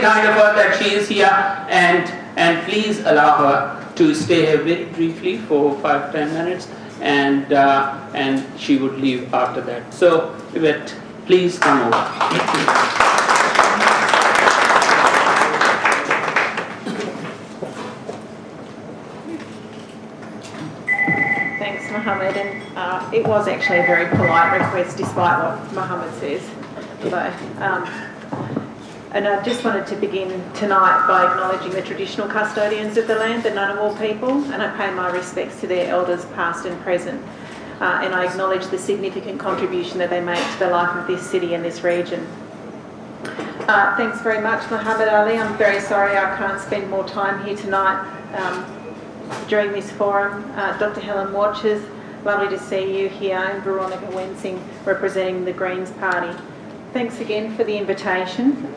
kind of her that she is here, and please allow her to stay here very briefly for 5-10 minutes, and she would leave after that. So, Yvette, please come over. Thanks, Mohammed. And it was actually a very polite request, despite what Mohammed says. And I just wanted to begin tonight by acknowledging the traditional custodians of the land, the Ngunnawal people, and I pay my respects to their elders past and present. And I acknowledge the significant contribution that they make to the life of this city and this region. Thanks very much, Muhammad Ali. I'm very sorry I can't spend more time here tonight during this forum. Dr. Helen Watchers, lovely to see you here, and Veronica Wensing representing the Greens Party. Thanks again for the invitation.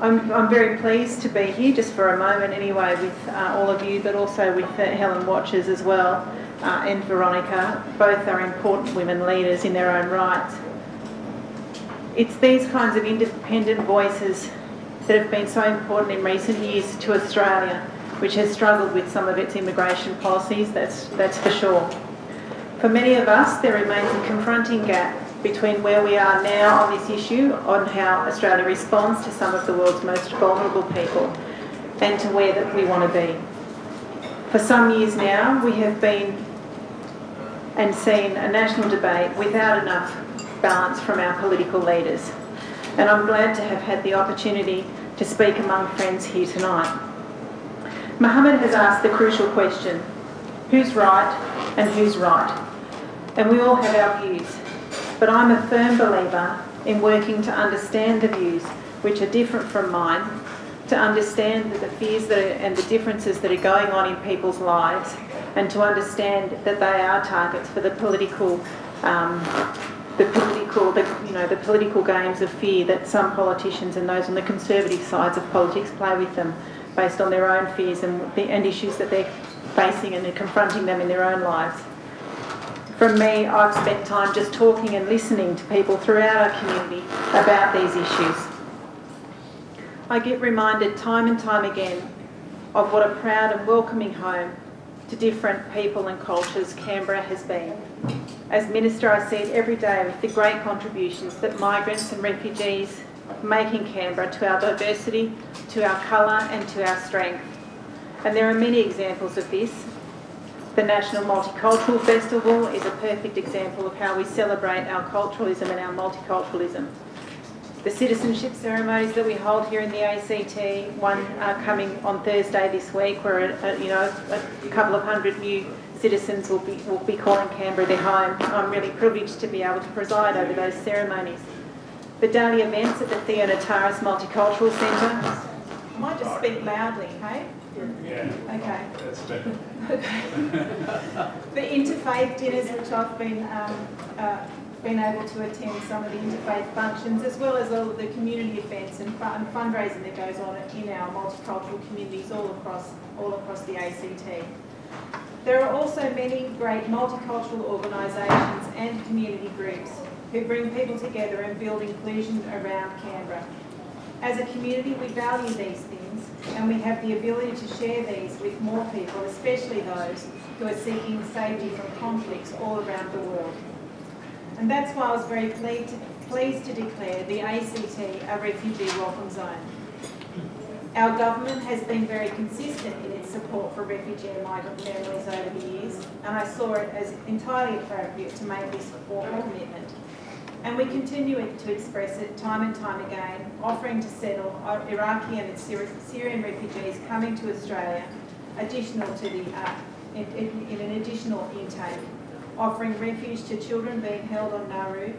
I'm very pleased to be here, just for a moment anyway, with all of you, but also with Helen Watchers as well, and Veronica. Both are important women leaders in their own right. It's these kinds of independent voices that have been so important in recent years to Australia, which has struggled with some of its immigration policies, that's for sure. For many of us, there remains a confronting gap between where we are now on this issue, on how Australia responds to some of the world's most vulnerable people, and to where that we want to be. For some years now, we have been and seen a national debate without enough balance from our political leaders. And I'm glad to have had the opportunity to speak among friends here tonight. Mohammed has asked the crucial question, who's right and who's right? And we all have our views, but I'm a firm believer in working to understand the views which are different from mine, to understand the fears and the differences that are going on in people's lives, and to understand that they are targets for the political games of fear that some politicians and those on the conservative sides of politics play with them, based on their own fears and issues that they're facing and confronting them in their own lives. From me, I've spent time just talking and listening to people throughout our community about these issues. I get reminded time and time again of what a proud and welcoming home to different people and cultures Canberra has been. As Minister, I see it every day with the great contributions that migrants and refugees make in Canberra to our diversity, to our colour and to our strength. And there are many examples of this. The National Multicultural Festival is a perfect example of how we celebrate our culturalism and our multiculturalism. The citizenship ceremonies that we hold here in the ACT, one coming on Thursday this week, where a couple of hundred new citizens will be calling Canberra their home. I'm really privileged to be able to preside over those ceremonies. The daily events at the Theonataris Multicultural Centre. I might just speak loudly, hey? Yeah. Okay. That's better. The interfaith dinners, which I've been able to attend some of the interfaith functions, as well as all of the community events and fundraising that goes on in our multicultural communities all across the ACT. There are also many great multicultural organisations and community groups who bring people together and build inclusion around Canberra. As a community, we value these things, and we have the ability to share these with more people, especially those who are seeking safety from conflicts all around the world. And that's why I was very pleased to declare the ACT a refugee welcome zone. Our government has been very consistent in its support for refugee and migrant families over the years, and I saw it as entirely appropriate to make this formal commitment. And we continue to express it time and time again, offering to settle Iraqi and Syrian refugees coming to Australia, additional to in an additional intake, offering refuge to children being held on Nauru,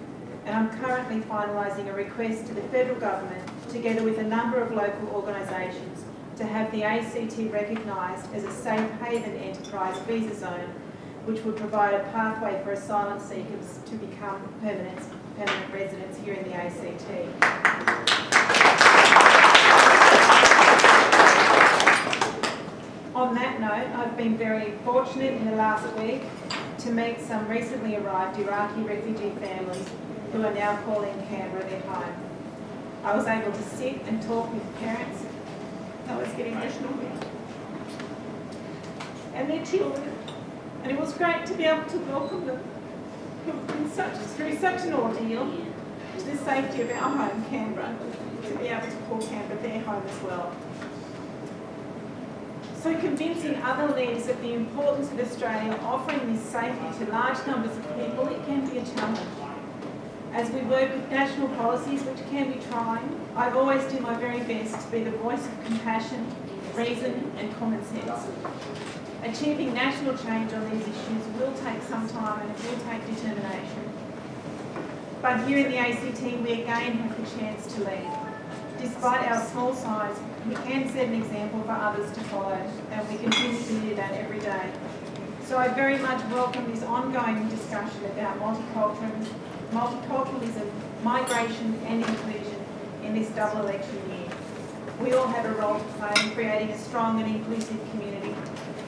and I'm currently finalising a request to the federal government, together with a number of local organisations, to have the ACT recognised as a safe haven enterprise visa zone, which would provide a pathway for asylum seekers to become permanent residents here in the ACT. On that note, I've been very fortunate in the last week to meet some recently arrived Iraqi refugee families who are now calling Canberra their home. I was able to sit and talk with parents. I was getting emotional here. And their children. And it was great to be able to welcome them who've been through such an ordeal to the safety of our home, Canberra, to be able to call Canberra their home as well. So convincing other leaders of the importance of Australia offering this safety to large numbers of people, it can be a challenge. As we work with national policies, which can be trying, I've always do my very best to be the voice of compassion, reason and common sense. Achieving national change on these issues will take some time and it will take determination. But here in the ACT, we again have the chance to lead. Despite our small size, we can set an example for others to follow, and we continue to do that every day. So I very much welcome this ongoing discussion about multiculturalism, migration and inclusion in this double election year. We all have a role to play in creating a strong and inclusive community.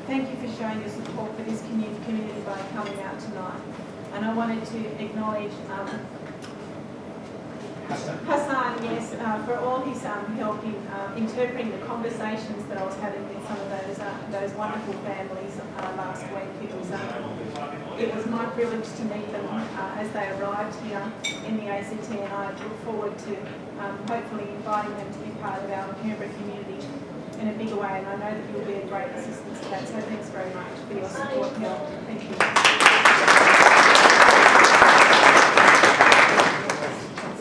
Thank you for showing your support for this community by coming out tonight. And I wanted to acknowledge Hassan, yes, for all his help in interpreting the conversations that I was having with some of those wonderful families last week. It was my privilege to meet them as they arrived here in the ACT, and I look forward to hopefully inviting them to be part of our Canberra community in a bigger way, and I know that you'll be a great assistance to that. So thanks very much for your support, Neil. Thank you.